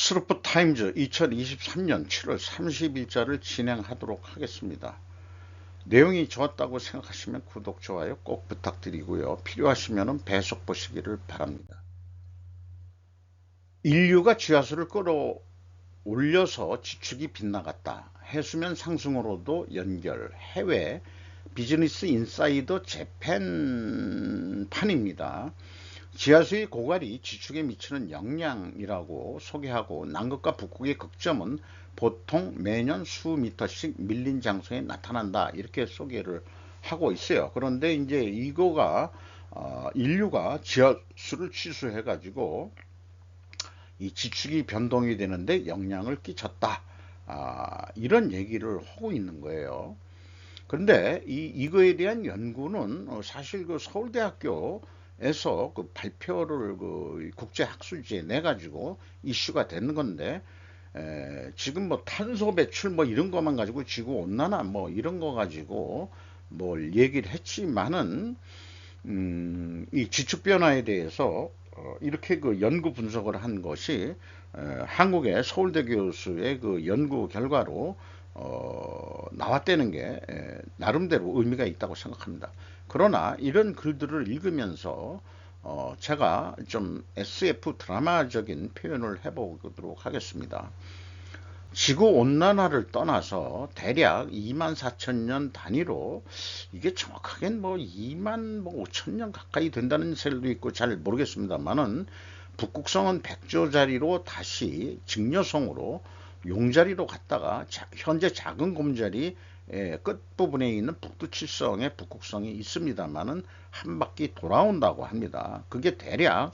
스루프 타임즈 2023년 7월 30일자를 진행하도록 하겠습니다. 내용이 좋았다고 생각하시면 구독, 좋아요 꼭 부탁드리고요. 필요하시면 배속 보시기를 바랍니다. 인류가 지하수를 끌어올려서 지축이 빗나갔다. 해수면 상승으로도 연결. 해외 비즈니스 인사이더 재팬판입니다. 지하수의 고갈이 지축에 미치는 영향이라고 소개하고 남극과 북극의 극점은 보통 매년 수미터씩 밀린 장소에 나타난다 이렇게 소개를 하고 있어요. 그런데 이제 이거가 인류가 지하수를 취수해 가지고 이 지축이 변동이 되는데 영향을 끼쳤다, 이런 얘기를 하고 있는 거예요. 그런데 이거에 대한 연구는 사실 그 서울대학교에서 그 발표를 그 국제학술지에 내 가지고 이슈가 되는 건데, 지금 뭐 탄소 배출 뭐 이런 것만 가지고 지구 온난화 뭐 이런 거 가지고 뭘 얘기를 했지만은 이 지축 변화에 대해서 이렇게 그 연구 분석을 한 것이 한국의 서울대 교수의 그 연구 결과로 나왔다는 게 나름대로 의미가 있다고 생각합니다. 그러나 이런 글들을 읽으면서 제가 좀 SF 드라마적인 표현을 해보도록 하겠습니다. 지구 온난화를 떠나서 대략 24,000년 단위로, 이게 정확하게는 뭐 2만 5천년 가까이 된다는 셀도 있고 잘 모르겠습니다만은, 북극성은 백조자리로 다시 직녀성으로 용자리로 갔다가 현재 작은 곰자리 끝부분에 있는 북두칠성의 북극성이 있습니다만은 한 바퀴 돌아온다고 합니다. 그게 대략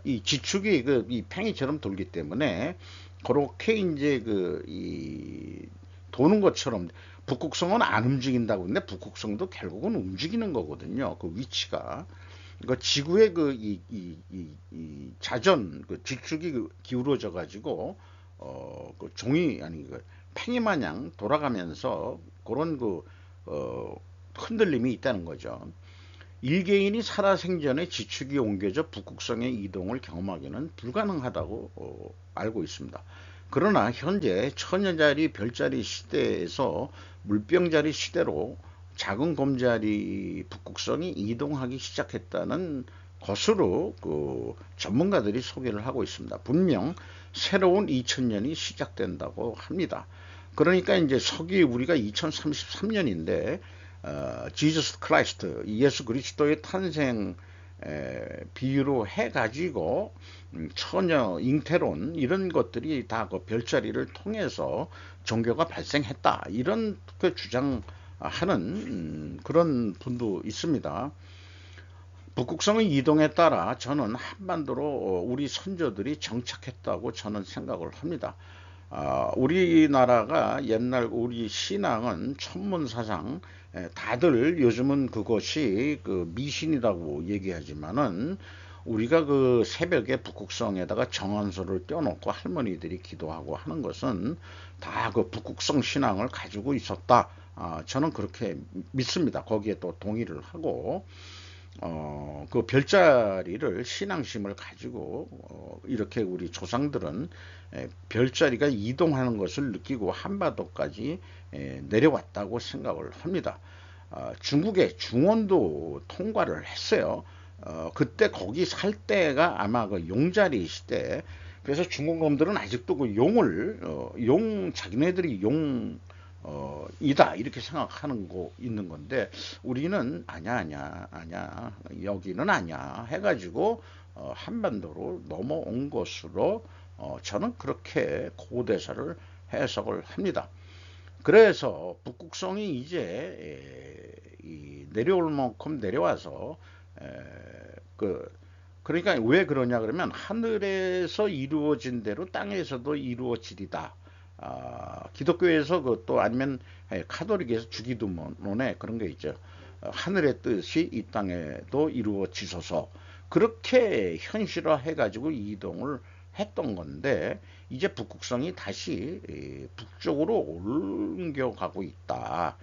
이 지축이 이 팽이처럼 돌기 때문에 그렇게 이제 이 도는 것처럼, 북극성은 안 움직인다고 했는데 북극성도 결국은 움직이는 거거든요. 그 위치가. 그러니까 지구의 이 자전 그 지축이 기울어져 가지고 그 종이 아니 그 팽이 마냥 돌아가면서 그런 흔들림이 있다는 거죠. 일개인이 살아생전에 지축이 옮겨져 북극성의 이동을 경험하기는 불가능하다고 알고 있습니다. 그러나 현재 천여자리 별자리 시대에서 물병자리 시대로 작은 곰자리 북극성이 이동하기 시작했다는 것으로 그 전문가들이 소개를 하고 있습니다. 분명 새로운 2000년이 시작된다고 합니다. 그러니까 이제 서기 우리가 2033년인데 지저스 크라이스트 예수 그리스도의 탄생 비유로 해가지고 처녀 잉태론 이런 것들이 다 그 별자리를 통해서 종교가 발생했다, 이런 그 주장하는 그런 분도 있습니다. 북극성의 이동에 따라 저는 한반도로 우리 선조들이 정착했다고 저는 생각을 합니다. 우리나라가 옛날 우리 신앙은 천문사상, 다들 요즘은 그것이 그 미신이라고 얘기하지만은, 우리가 그 새벽에 북극성에다가 정한소를 떼어놓고 할머니들이 기도하고 하는 것은 다 그 북극성 신앙을 가지고 있었다. 저는 그렇게 믿습니다. 거기에 또 동의를 하고, 그 별자리를 신앙심을 가지고 이렇게 우리 조상들은 별자리가 이동하는 것을 느끼고 한반도까지 내려왔다고 생각을 합니다. 중국의 중원도 통과를 했어요. 그때 거기 살 때가 아마 그 용자리 시대. 그래서 중국 놈들은 아직도 그 용을 용 자기네들이 용 이다 이렇게 생각하는 거 있는 건데, 우리는 아냐 여기는 아냐 해가지고 한반도로 넘어온 것으로 저는 그렇게 고대사를 해석을 합니다. 그래서 북극성이 이제 내려올 만큼 내려와서 에, 그 그러니까 왜 그러냐 그러면, 하늘에서 이루어진 대로 땅에서도 이루어지리다. 기독교에서 그또 아니면 카톨릭에서 주기도문에 그런 게 있죠. 하늘의 뜻이 이 땅에도 이루어지소서. 그렇게 현실화해 가지고 이동을 했던 건데, 이제 북극성이 다시 북쪽으로 옮겨가고 있다.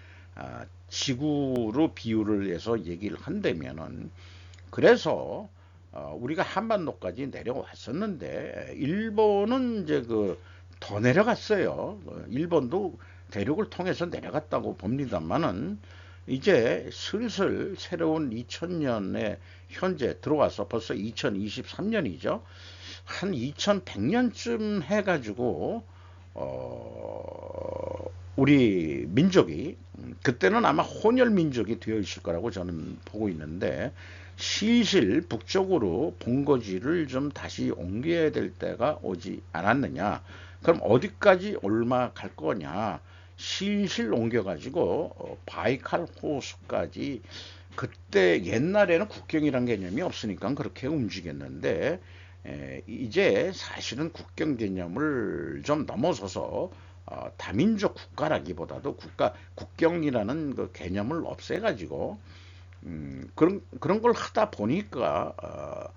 지구로 비유를 해서 얘기를 한다면은, 그래서 우리가 한반도까지 내려왔었는데 일본은 이제 더 내려갔어요. 일본도 대륙을 통해서 내려갔다고 봅니다만은 이제 슬슬 새로운 2000년에 현재 들어와서 벌써 2023년이죠. 한 2100년쯤 해가지고 우리 민족이 그때는 아마 혼혈 민족이 되어 있을 거라고 저는 보고 있는데 실실 북쪽으로 본거지를 좀 다시 옮겨야 될 때가 오지 않았느냐. 그럼 어디까지 얼마 갈 거냐. 실실 옮겨가지고 바이칼 호수까지. 그때 옛날에는 국경이란 개념이 없으니까 그렇게 움직였는데 이제 사실은 국경 개념을 좀 넘어서서 다민족 국가라기보다도 국경이라는 그 개념을 없애가지고 그런 걸 하다 보니까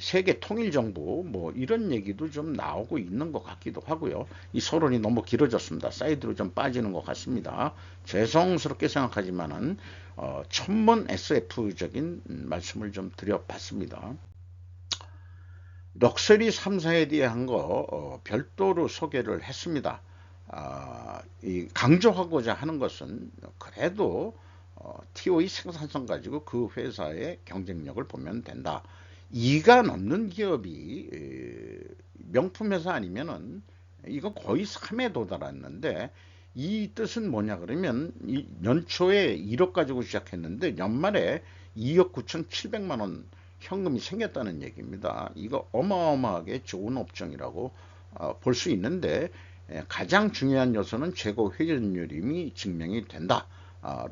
세계 통일 정부 뭐 이런 얘기도 좀 나오고 있는 것 같기도 하고요. 이 서론이 너무 길어졌습니다. 사이드로 좀 빠지는 것 같습니다. 죄송스럽게 생각하지만은 천문 SF적인 말씀을 좀 드려봤습니다. 럭셔리 3사에 대한 거 별도로 소개를 했습니다. 강조하고자 하는 것은 그래도 TOE 생산성 가지고 그 회사의 경쟁력을 보면 된다. 이가 넘는 기업이 명품 회사 아니면은 이거 거의 3에 도달했는데 이 뜻은 뭐냐 그러면 연초에 1억 가지고 시작했는데 연말에 2억 9,700만 원 현금이 생겼다는 얘기입니다. 이거 어마어마하게 좋은 업종이라고 볼 수 있는데 가장 중요한 요소는 재고 회전율임이 증명이 된다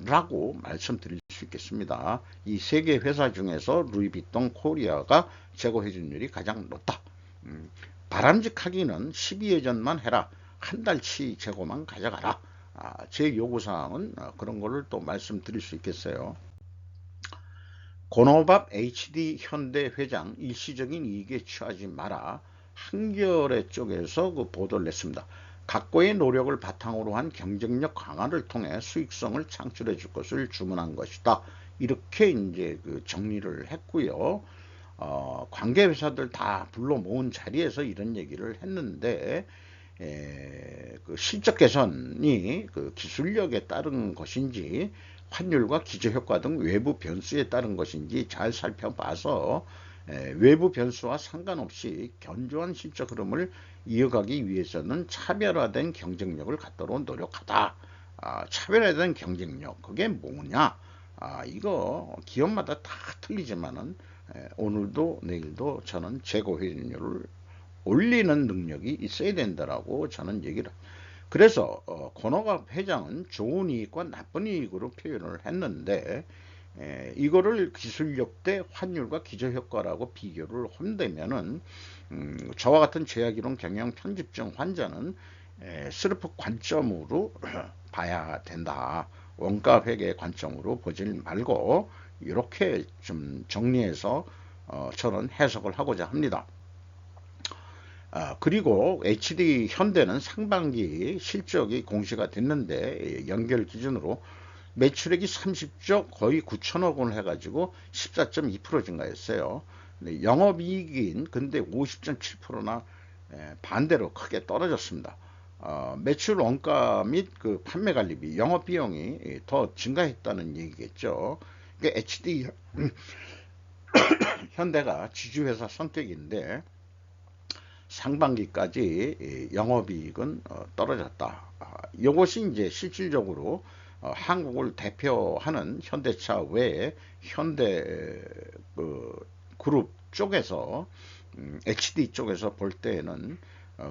라고 말씀드릴 수 있겠습니다. 이 세 개 회사 중에서 루이비통 코리아가 재고 회전율이 가장 높다. 바람직하기는 12회전만 해라. 한 달치 재고만 가져가라. 제 요구사항은 그런 거를 또 말씀드릴 수 있겠어요. 고노밥 HD 현대 회장 일시적인 이익에 취하지 마라. 한겨레 쪽에서 그 보도를 냈습니다. 각고의 노력을 바탕으로 한 경쟁력 강화를 통해 수익성을 창출해 줄 것을 주문한 것이다. 이렇게 이제 정리를 했고요. 관계 회사들 다 불러 모은 자리에서 이런 얘기를 했는데 그 실적 개선이 기술력에 따른 것인지 환율과 기저효과 등 외부 변수에 따른 것인지 잘 살펴봐서 외부 변수와 상관없이 견조한 실적 흐름을 이어가기 위해서는 차별화된 경쟁력을 갖도록 노력하다. 차별화된 경쟁력 그게 뭐냐? 이거 기업마다 다 틀리지만은 오늘도 내일도 저는 재고 회전율을 올리는 능력이 있어야 된다라고 저는 얘기를. 그래서 권호갑 회장은 좋은 이익과 나쁜 이익으로 표현을 했는데 이거를 기술력 대 환율과 기저효과라고 비교를 한다면은 저와 같은 제약이론 경영 편집증 환자는 스르프 관점으로 봐야 된다. 원가 회계 관점으로 보질 말고 이렇게 좀 정리해서 저는 해석을 하고자 합니다. 그리고 HD 현대는 상반기 실적이 공시가 됐는데 연결 기준으로 매출액이 30조 거의 9천억 원을 해가지고 14.2% 증가했어요. 영업이익인 근데 50.7%나 반대로 크게 떨어졌습니다. 매출 원가 및 그 판매 관리비 영업 비용이 더 증가했다는 얘기겠죠. 그러니까 HD 현대가 지주회사 성격인데 상반기까지 영업이익은 떨어졌다. 이것이 이제 실질적으로 한국을 대표하는 현대차 외에 현대 그룹 쪽에서 HD 쪽에서 볼 때에는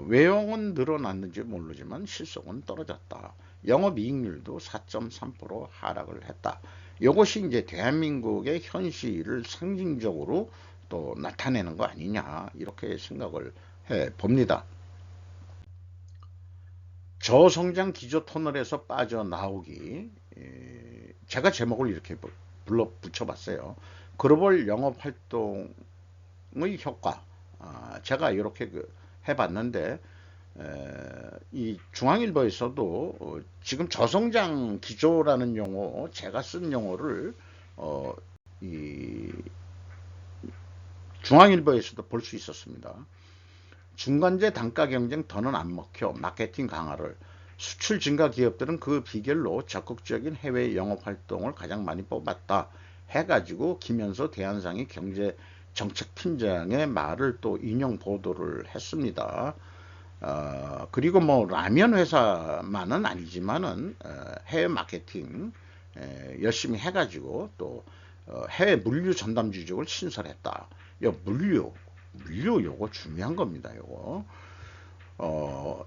외형은 늘어났는지 모르지만 실속은 떨어졌다. 영업이익률도 4.3% 하락을 했다. 이것이 이제 대한민국의 현실을 상징적으로 또 나타내는 거 아니냐 이렇게 생각을 해 봅니다. 저성장 기조 터널에서 빠져나오기 제가 제목을 이렇게 불러 붙여봤어요. 글로벌 영업활동의 효과 제가 이렇게 해봤는데 이 중앙일보에서도 지금 저성장 기조라는 용어 제가 쓴 용어를 이 중앙일보에서도 볼 수 있었습니다. 중간재 단가 경쟁 더는 안 먹혀 마케팅 강화를 수출 증가 기업들은 그 비결로 적극적인 해외 영업 활동을 가장 많이 뽑았다 해가지고 김현서 대한상의 경제정책팀장의 말을 또 인용 보도를 했습니다. 그리고 뭐 라면 회사만은 아니지만은 해외 마케팅 열심히 해가지고 또 해외 물류 전담 주적을 신설했다. 물류 요거 중요한 겁니다. 요거.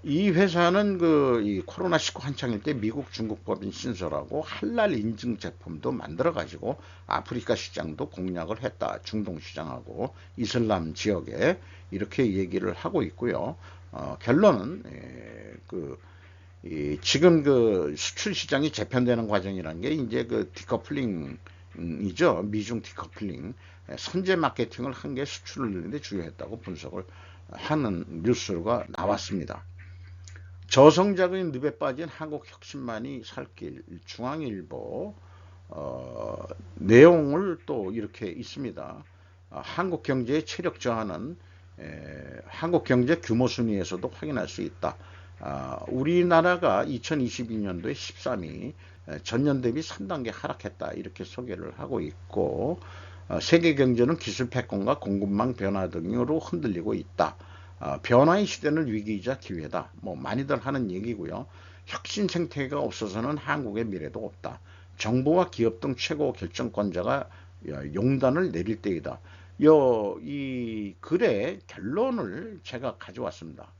이 회사는 이 코로나19 한창일 때 미국 중국 법인 신설하고 할랄 인증 제품도 만들어 가지고 아프리카 시장도 공략을 했다. 중동 시장하고 이슬람 지역에 이렇게 얘기를 하고 있고요. 결론은 지금 수출 시장이 재편되는 과정이라는 게 이제 디커플링이죠. 미중 디커플링. 선제 마케팅을 한 게 수출을 늘리는데 주요했다고 분석을 하는 뉴스가 나왔습니다. 저성장의 늪에 빠진 한국 혁신만이 살 길 중앙일보 내용을 또 이렇게 있습니다. 한국 경제의 체력 저하는 한국 경제 규모 순위에서도 확인할 수 있다. 우리나라가 2022년도에 13위, 전년 대비 3단계 하락했다. 이렇게 소개를 하고 있고, 세계 경제는 기술 패권과 공급망 변화 등으로 흔들리고 있다. 변화의 시대는 위기이자 기회다. 뭐 많이들 하는 얘기고요. 혁신 생태계가 없어서는 한국의 미래도 없다. 정부와 기업 등 최고 결정권자가 용단을 내릴 때이다. 이 글의 결론을 제가 가져왔습니다.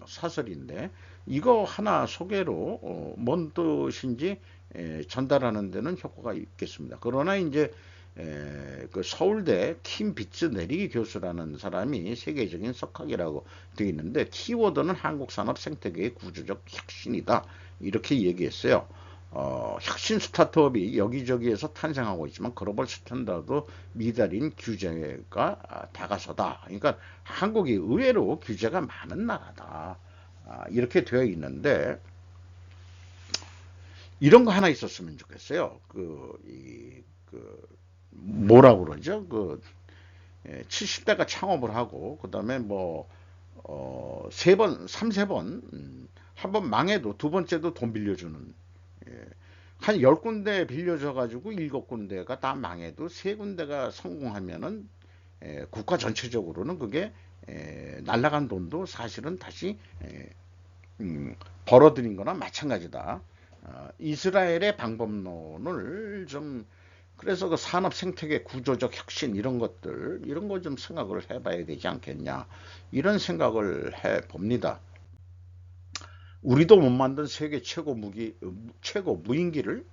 사설인데 이거 하나 소개로 뭔 뜻인지 전달하는 데는 효과가 있겠습니다. 그러나 이제 서울대 킴 비츠 네리 교수라는 사람이 세계적인 석학이라고 되어 있는데 키워드는 한국 산업 생태계의 구조적 혁신이다 이렇게 얘기했어요. 혁신 스타트업이 여기저기에서 탄생하고 있지만 글로벌 스탠다드 미달인 규제가 다가서다. 그러니까 한국이 의외로 규제가 많은 나라다. 이렇게 되어 있는데 이런 거 하나 있었으면 좋겠어요. 뭐라고 그러죠? 70대가 창업을 하고 그다음에 삼세 번 한 번 망해도 두 번째도 돈 빌려주는 한 10군데 빌려줘가지고 7군데가 다 망해도 3군데가 성공하면은 국가 전체적으로는 그게 날라간 돈도 사실은 다시 벌어들인 거나 마찬가지다. 이스라엘의 방법론을 좀 그래서 그 산업 생태계 구조적 혁신 이런 것들 이런 거 좀 생각을 해봐야 되지 않겠냐 이런 생각을 해봅니다. 우리도 못 만든 세계 최고 무인기를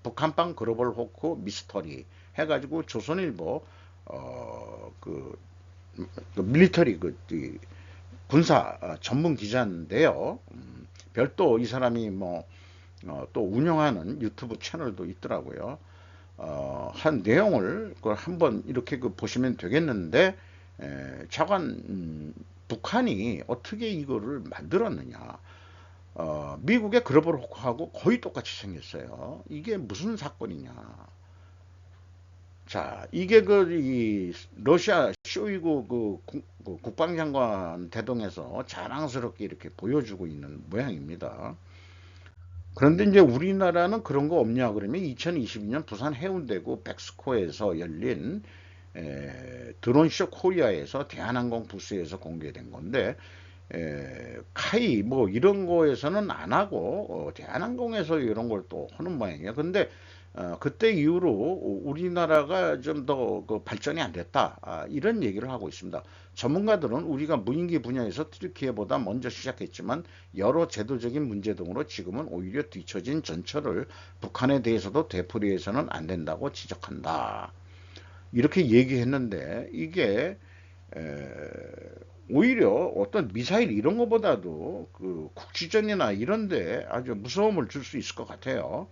북한판 글로벌 호크 미스터리 해가지고 조선일보 밀리터리 군사 전문 기자인데요. 별도 이 사람이 또 운영하는 유튜브 채널도 있더라고요. 한 내용을 한번 이렇게 보시면 되겠는데 차관 북한이 어떻게 이거를 만들었느냐. 미국의 글로벌 호크하고 거의 똑같이 생겼어요. 이게 무슨 사건이냐. 자, 이게 이 러시아 쇼이구 국방장관 대동에서 자랑스럽게 이렇게 보여주고 있는 모양입니다. 그런데 이제 우리나라는 그런 거 없냐 그러면 2022년 부산 해운대구 백스코에서 열린 드론쇼 코리아에서 대한항공 부스에서 공개된 건데 카이 이런 거에서는 안 하고 대한항공에서 이런 걸 또 하는 모양이에요. 근데 그때 이후로 우리나라가 좀 더 발전이 안 됐다 이런 얘기를 하고 있습니다. 전문가들은 우리가 무인기 분야에서 튀르키예보다 먼저 시작했지만 여러 제도적인 문제 등으로 지금은 오히려 뒤처진 전철을 북한에 대해서도 되풀이해서는 안 된다고 지적한다. 이렇게 얘기했는데 이게 오히려 어떤 미사일 이런 것보다도 국지전이나 이런데 아주 무서움을 줄 수 있을 것 같아요.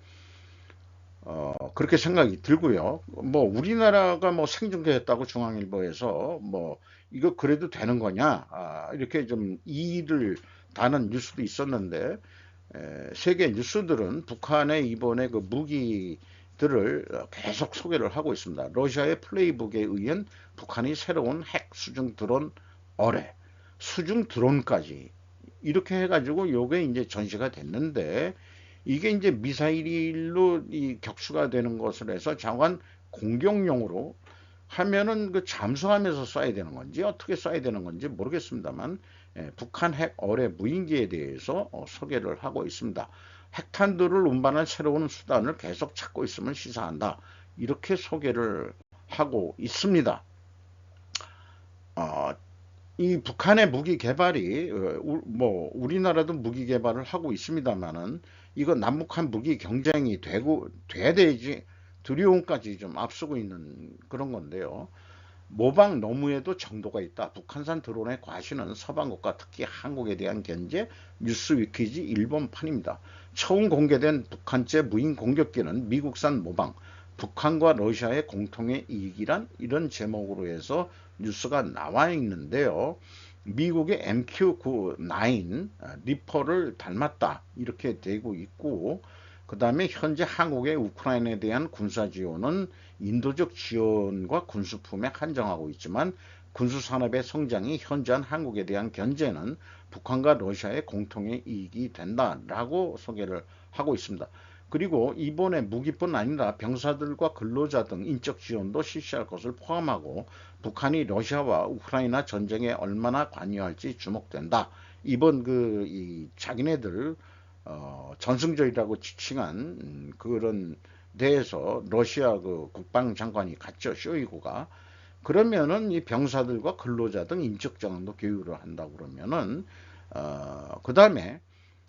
그렇게 생각이 들고요. 우리나라가 생중계했다고 중앙일보에서 이거 그래도 되는 거냐 이렇게 좀 이의를 다는 뉴스도 있었는데 세계 뉴스들은 북한의 이번에 무기 들을 계속 소개를 하고 있습니다. 러시아의 플레이북에 의한 북한이 새로운 핵 수중 드론 어뢰, 수중 드론까지 이렇게 해가지고 요게 이제 전시가 됐는데, 이게 이제 미사일로 이 격추가 되는 것을 해서 장관 공격용으로 하면은 그 잠수하면서 쏴야 되는 건지 어떻게 쏴야 되는 건지 모르겠습니다만, 북한 핵 어뢰 무인기에 대해서 소개를 하고 있습니다. 핵탄두를 운반할 새로운 수단을 계속 찾고 있음을 시사한다. 이렇게 소개를 하고 있습니다. 이 북한의 무기 개발이 뭐 우리나라도 무기 개발을 하고 있습니다만은, 이거 남북한 무기 경쟁이 돼야 되지 두려움까지 좀 앞서고 있는 그런 건데요. 모방 너무에도 정도가 있다. 북한산 드론의 과시는 서방국가 특히 한국에 대한 견제. 뉴스위키지 일본판입니다. 처음 공개된 북한제 무인 공격기는 미국산 모방, 북한과 러시아의 공통의 이익이란, 이런 제목으로 해서 뉴스가 나와 있는데요. 미국의 MQ-9 리퍼를 닮았다 이렇게 되고 있고, 그 다음에 현재 한국의 우크라이나에 대한 군사 지원은 인도적 지원과 군수품에 한정하고 있지만, 군수산업의 성장이 현저한 한국에 대한 견제는 북한과 러시아의 공통의 이익이 된다라고 소개를 하고 있습니다. 그리고 이번에 무기뿐 아니라 병사들과 근로자 등 인적 지원도 실시할 것을 포함하고, 북한이 러시아와 우크라이나 전쟁에 얼마나 관여할지 주목된다. 이번 이 자기네들 전승절이라고 지칭한 그런 데에서 러시아 그 국방장관이 갔죠, 쇼이구가. 그러면은 이 병사들과 근로자 등 인적 지원도 교육을 한다고 그러면은, 그 다음에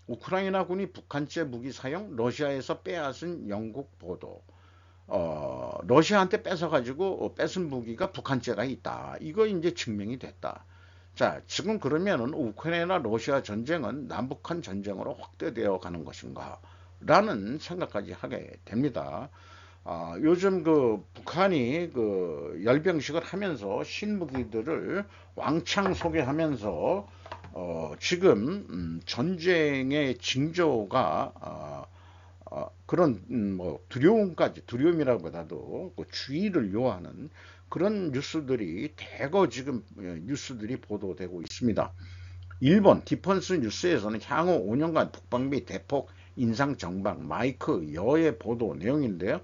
우크라이나군이 북한제 무기 사용, 러시아에서 빼앗은 영국 보도. 러시아한테 뺏어가지고 뺏은 무기가 북한제가 있다. 이거 이제 증명이 됐다. 자, 지금 그러면은 우크라이나 러시아 전쟁은 남북한 전쟁으로 확대되어 가는 것인가? 라는 생각까지 하게 됩니다. 요즘 그 북한이 그 열병식을 하면서 신무기들을 왕창 소개하면서 지금 전쟁의 징조가 그런 뭐 두려움이라보다도 그 주의를 요하는 그런 뉴스들이 대거 지금 뉴스들이 보도되고 있습니다. 일본 디펀스 뉴스에서는 향후 5년간 북방미 대폭 인상 정방 마이크 여의 보도 내용인데요.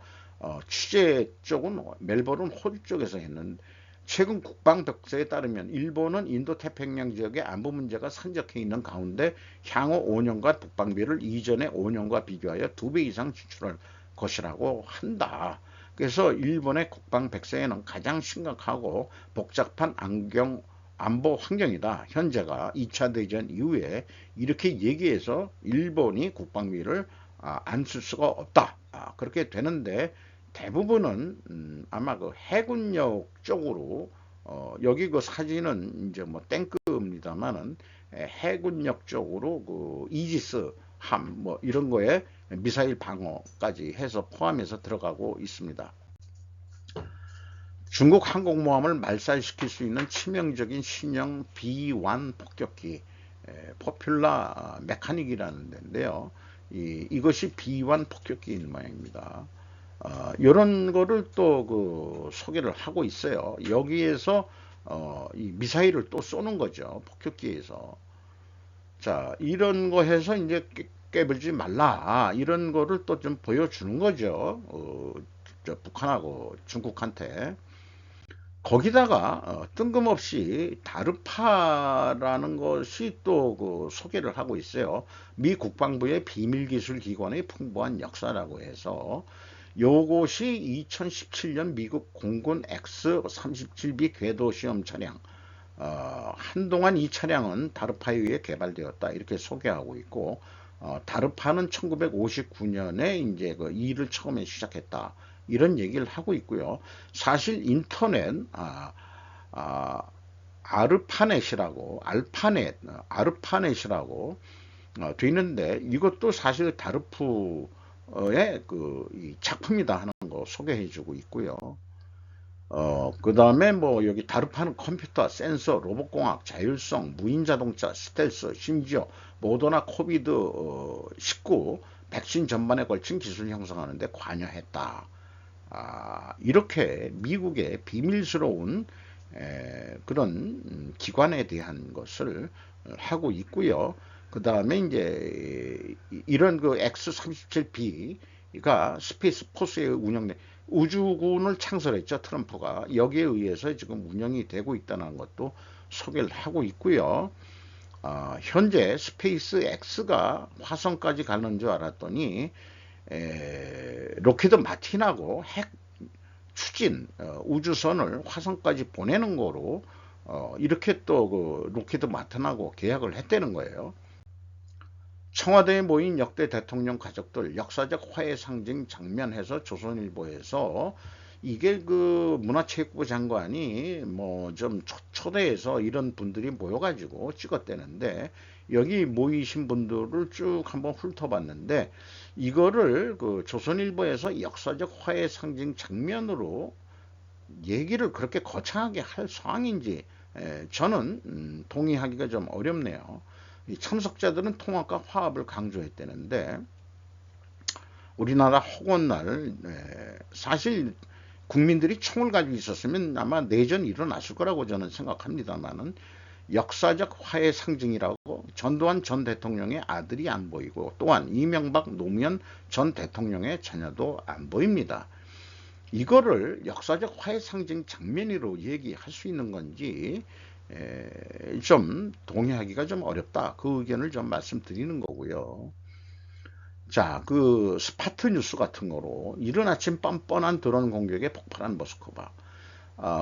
취재 쪽은 멜버른 호주 쪽에서 했는데, 최근 국방백서에 따르면 일본은 인도태평양 지역의 안보 문제가 산적해 있는 가운데 향후 5년간 북방비를 이전의 5년과 비교하여 2배 이상 지출할 것이라고 한다. 그래서 일본의 국방백서에는 가장 심각하고 복잡한 안보 환경이다. 현재가 2차 대전 이후에 이렇게 얘기해서 일본이 국방비를 안 쓸 수가 없다. 그렇게 되는데, 대부분은 아마 그 해군력 쪽으로 여기 그 사진은 이제 뭐 탱크입니다만은 해군력 쪽으로 그 이지스 함 뭐 이런 거에 미사일 방어까지 해서 포함해서 들어가고 있습니다. 중국 항공모함을 말살시킬 수 있는 치명적인 신형 B1 폭격기, 포퓰라 메카닉이라는 데인데요. 이것이 B1 폭격기인 모양입니다. 이런 거를 또 그 소개를 하고 있어요. 여기에서 이 미사일을 또 쏘는 거죠, 폭격기에서. 자, 이런 거 해서 이제 깨불지 말라, 이런 거를 또 좀 보여주는 거죠. 북한하고 중국한테. 거기다가 뜬금없이 다르파라는 것이 또 그 소개를 하고 있어요. 미 국방부의 비밀기술기관의 풍부한 역사라고 해서, 요것이 2017년 미국 공군 X-37B 궤도 시험 차량, 한동안 이 차량은 다르파에 의해 개발되었다 이렇게 소개하고 있고, 다르파는 1959년에 이제 그 일을 처음에 시작했다 이런 얘기를 하고 있고요. 사실 인터넷 아르파넷이라고 돼 있는데, 이것도 사실 다르프의 이 작품이다 하는 거 소개해주고 있고요. 그 다음에 뭐 여기 다르파는 컴퓨터, 센서, 로봇공학, 자율성, 무인자동차, 스텔스, 심지어 모더나 코비드 19 백신 전반에 걸친 기술 형성하는 데 관여했다. 이렇게 미국의 비밀스러운 그런 기관에 대한 것을 하고 있고요. 그 다음에 이제 이런 그 X-37B가 스페이스 포스에 운영된 우주군을 창설했죠. 트럼프가. 여기에 의해서 지금 운영이 되고 있다는 것도 소개를 하고 있고요. 현재 스페이스 X가 화성까지 가는 줄 알았더니 로켓 마틴하고 핵 추진 우주선을 화성까지 보내는 거로 이렇게 또 그 로켓 마틴하고 계약을 했다는 거예요. 청와대에 모인 역대 대통령 가족들 역사적 화해 상징 장면해서 조선일보에서 이게 그 문화체육부 장관이 뭐 좀 초대해서 이런 분들이 모여가지고 찍었대는데 여기 모이신 분들을 쭉 한번 훑어봤는데 이거를 그 조선일보에서 역사적 화해 상징 장면으로 얘기를 그렇게 거창하게 할 상황인지 저는 동의하기가 좀 어렵네요. 이 참석자들은 통합과 화합을 강조했다는데 우리나라 혹언날 사실 국민들이 총을 가지고 있었으면 아마 내전이 일어났을 거라고 저는 생각합니다만은 역사적 화해 상징이라고 전두환 전 대통령의 아들이 안 보이고 또한 이명박 노무현 전 대통령의 자녀도 안 보입니다. 이거를 역사적 화해 상징 장면으로 얘기할 수 있는 건지 좀 동의하기가 좀 어렵다. 그 의견을 좀 말씀드리는 거고요. 자, 그 스파트 뉴스 같은 거로 이른 아침 뻔뻔한 드론 공격에 폭발한 모스크바.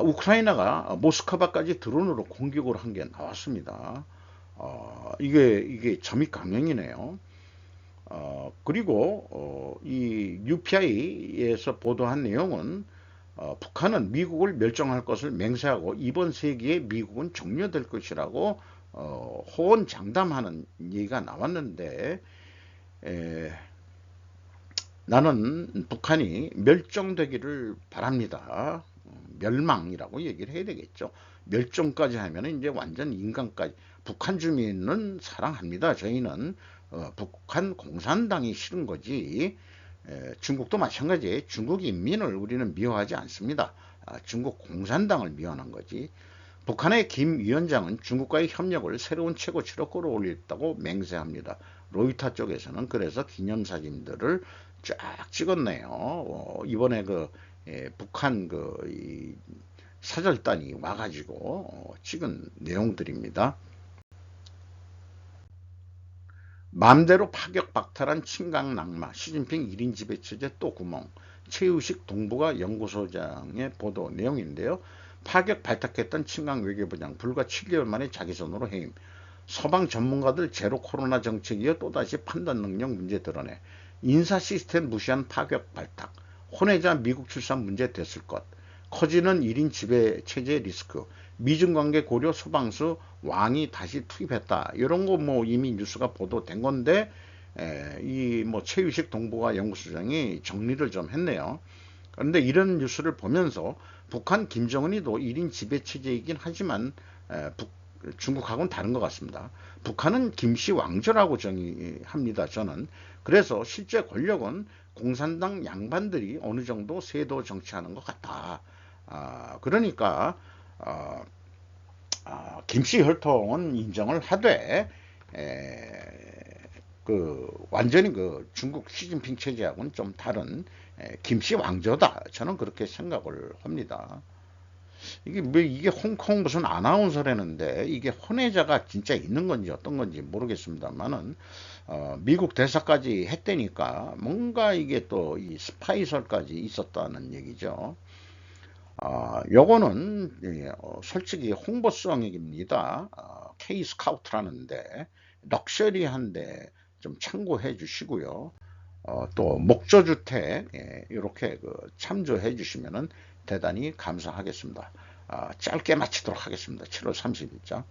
우크라이나가 모스크바까지 드론으로 공격을 한 게 나왔습니다. 이게 점입 강령이네요. 그리고 이 UPI에서 보도한 내용은 북한은 미국을 멸종할 것을 맹세하고 이번 세기에 미국은 종료될 것이라고 호언장담하는 얘기가 나왔는데 나는 북한이 멸종되기를 바랍니다. 멸망이라고 얘기를 해야 되겠죠. 멸종까지 하면 이제 완전 인간까지. 북한 주민은 사랑합니다. 저희는 북한 공산당이 싫은 거지. 중국도 마찬가지예요. 중국 인민을 우리는 미워하지 않습니다. 중국 공산당을 미워하는 거지. 북한의 김 위원장은 중국과의 협력을 새로운 최고치로 끌어올렸다고 맹세합니다. 로이터 쪽에서는 그래서 기념사진들을 쫙 찍었네요. 이번에 그 북한 그 사절단이 와가지고 찍은 내용들입니다. 마음대로 파격 박탈한 친강 낙마, 시진핑 1인 지배체제 또 구멍, 최우식 동북아 연구소장의 보도 내용인데요. 파격 발탁했던 친강 외교부장 불과 7개월 만에 자기 손으로 해임. 서방 전문가들 제로 코로나 정책이어 또다시 판단 능력 문제 드러내. 인사 시스템 무시한 파격 발탁. 혼외자 미국 출산 문제 됐을 것. 커지는 1인 지배체제 리스크. 미중관계 고려 소방수 왕이 다시 투입했다. 이런 거 뭐 이미 뉴스가 보도된 건데 이 뭐 최유식 동북아 연구소장이 정리를 좀 했네요. 그런데 이런 뉴스를 보면서 북한 김정은이도 1인 지배체제이긴 하지만 중국하고는 다른 것 같습니다. 북한은 김씨 왕조라고 정의합니다. 저는. 그래서 실제 권력은 공산당 양반들이 어느 정도 세도 정치하는 것 같다. 그러니까 김씨 혈통은 인정을 하되 완전히 그 중국 시진핑 체제하고는 좀 다른 김씨 왕조다. 저는 그렇게 생각을 합니다. 이게 홍콩 무슨 아나운서라는데 이게 혼외자가 진짜 있는 건지 어떤 건지 모르겠습니다만은 미국 대사까지 했다니까 뭔가 이게 또 이 스파이설까지 있었다는 얘기죠. 요거는 솔직히 홍보성입니다. K 스카우트라는데 럭셔리한데 좀 참고해 주시고요. 또 목조주택 이렇게 참조해 주시면은 대단히 감사하겠습니다. 짧게 마치도록 하겠습니다. 7월 30일자.